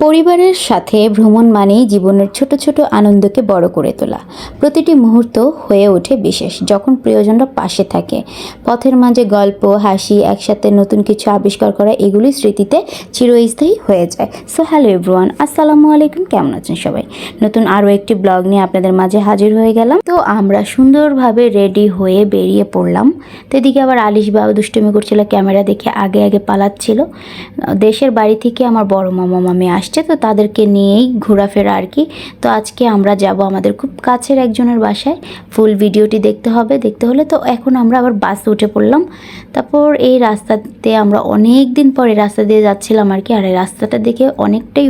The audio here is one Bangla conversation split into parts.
পরিবারের সাথে ভ্রমণ মানেই জীবনের ছোট ছোট আনন্দকে বড় করে তোলা। প্রতিটি মুহূর্ত হয়ে ওঠে বিশেষ যখন প্রিয়জনরা পাশে থাকে। পথের মাঝে গল্প, হাসি, একসাথে নতুন কিছু আবিষ্কার করা, এগুলি স্মৃতিতে চিরস্থায়ী হয়ে যায়। সো হ্যালো এভরিওয়ান, আসসালামু আলাইকুম। কেমন আছেন সবাই? নতুন আরও একটি ব্লগ নিয়ে আপনাদের মাঝে হাজির হয়ে গেলাম। তো আমরা সুন্দরভাবে রেডি হয়ে বেরিয়ে পড়লাম। তো এদিকে আবার আলিশ বাবা দুষ্টুমি করছিল, ক্যামেরা দেখে আগে আগে পালাচ্ছিল। দেশের বাড়ি থেকে আমার বড় মামা মামি আসছে, তো তাদেরকে নিয়েই ঘোরাফেরা আর কি। তো আজকে আমরা যাব আমাদের খুব কাছের একজনের বাসায়। ফুল ভিডিওটি দেখতে হলে তো এখন আমরা আবার বাসে উঠে পড়লাম। তারপর এই রাস্তাতে আমরা অনেক দিন পরে রাস্তা দিয়ে যাচ্ছিলাম আর কি। আর এই রাস্তাটা দেখে অনেকটাই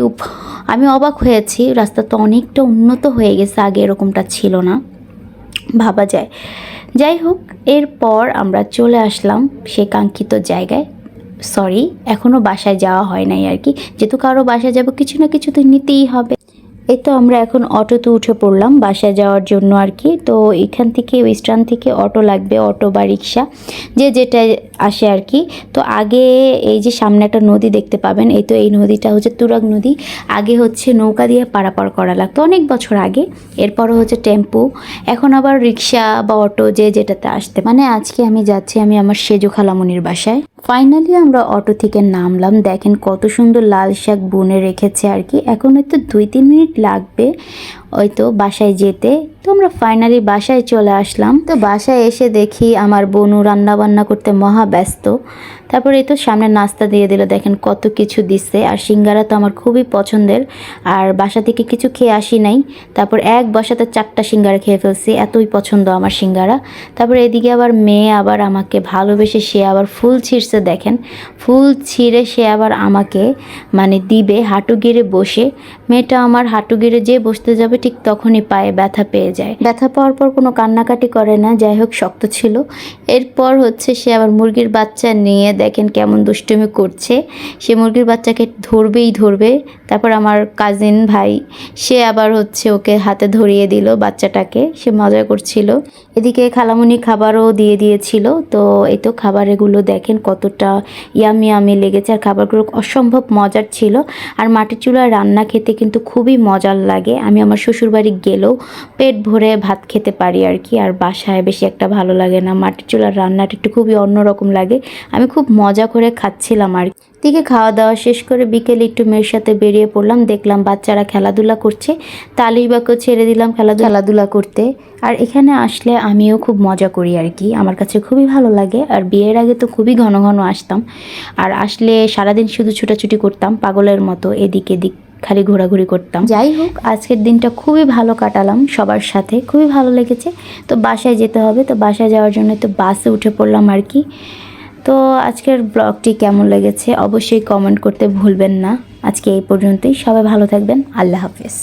আমি অবাক হয়েছি। রাস্তা তো অনেকটা উন্নত হয়ে গেছে, আগে এরকমটা ছিল না ভাবা যায়। যাই হোক, এরপর আমরা চলে আসলাম সেই কাঙ্ক্ষিত জায়গায়। সরি, এখনও বাসায় যাওয়া হয় নাই আর কি। যেহেতু কারো বাসায় যাব, কিছু না কিছু তো নিতেই হবে। এই তো আমরা এখন অটোতে উঠে পড়লাম বাসায় যাওয়ার জন্য আর কি। তো এখান থেকে স্ট্যান্ড থেকে অটো লাগবে, অটো বা রিক্সা যে যেটা আসে আর কি। তো আগে এই যে সামনে একটা নদী দেখতে পাবেন, এই তো এই নদীটা হচ্ছে তুরাগ নদী। আগে হচ্ছে নৌকা দিয়ে পারাপার করা লাগতো অনেক বছর আগে। এরপরও হচ্ছে টেম্পু, এখন আবার রিক্সা বা অটো যে যেটাতে আসতে। মানে আজকে আমি যাচ্ছি আমার সেজু খালামুনির বাসায়। ফাইনালি আমরা অটো থেকে নামলাম। দেখেন কত সুন্দর লাল শাক বুনে রেখেছে আর কি। এখন হয়তো 2-3 মিনিট লাগবে ওই তো বাসায় যেতে। তো আমরা ফাইনালি বাসায় চলে আসলাম। তো বাসায় এসে দেখি আমার বোনু রান্না বান্না করতে মহা ব্যস্ত। তারপরে এই তো সামনে নাস্তা দিয়ে দিল, দেখেন কত কিছু দিচ্ছে। আর সিঙ্গারা তো আমার খুবই পছন্দের, আর বাসা থেকে কিছু খেয়ে আসি নাই। তারপর এক বসাতে 4টা সিঙ্গারা খেয়ে ফেলছি, এতই পছন্দ আমার সিঙ্গারা। তারপর এদিকে আবার মেয়ে আবার আমাকে ভালোবেসে সে আবার ফুল ছিঁড়ছে। দেখেন ফুল ছিঁড়ে সে আবার আমাকে মানে দিবে হাঁটু গেড়ে বসে। মেয়েটা আমার হাঁটু গেড়ে যে বসতে যাবে ঠিক তখনই পায়ে ব্যথা পেয়ে যায়। ব্যথা পাওয়ার পর কোনো কান্নাকাটি করে না, যাই হোক শক্ত ছিল। এরপর হচ্ছে সে আবার মুরগির বাচ্চা নিয়ে দেখেন কেমন দুষ্টুমি করছে। সে মুরগির বাচ্চাকে ধরবে। তারপর আমার কাজিন ভাই সে আবার হচ্ছে ওকে হাতে ধরিয়ে দিল বাচ্চাটাকে, সে মজা করছিল। এদিকে খালামুনি খাবারও দিয়ে দিয়েছিল। তো এই তো খাবারগুলো দেখেন কতটা ইয়ামি লেগেছে, আর খাবারগুলো অসম্ভব মজার ছিল। আর মাটির চুলায় রান্না খেতে কিন্তু খুবই মজার লাগে। আমি আমার শ্বশুরবাড়ি গেলেও পেট ভরে ভাত খেতে পারি আর কি। আর বাসায় বেশি একটা ভালো লাগে না, মাটির চুলার রান্নাটা একটু খুবই অন্যরকম লাগে। আমি খুব মজা করে খাচ্ছিলাম আর দিকে। খাওয়া দাওয়া শেষ করে বিকেলে একটু মেয়ের সাথে বেরিয়ে পড়লাম। দেখলাম বাচ্চারা খেলাধুলা করছে, তালিশবাকেও ছেড়ে দিলাম খেলাধুলা করতে। আর এখানে আসলে আমিও খুব মজা করি আর কি, আমার কাছে খুবই ভালো লাগে। আর বিয়ের আগে তো খুবই ঘন ঘন আসতাম, আর আসলে সারাদিন শুধু ছুটাছুটি করতাম পাগলের মতো, এদিক এদিক খালি ঘোরাঘুরি করতাম। যাই হোক, আজকের দিনটা খুবই ভালো কাটালাম সবার সাথে, খুবই ভালো লেগেছে। তো বাসায় যেতে হবে, তো বাসায় যাওয়ার জন্য তো বাসে উঠে পড়লাম আর কি। তো আজকের ব্লগটি কেমন লেগেছে অবশ্যই কমেন্ট করতে ভুলবেন না। আজকে এই পর্যন্তই, সবাই ভালো থাকবেন, আল্লাহ হাফেজ।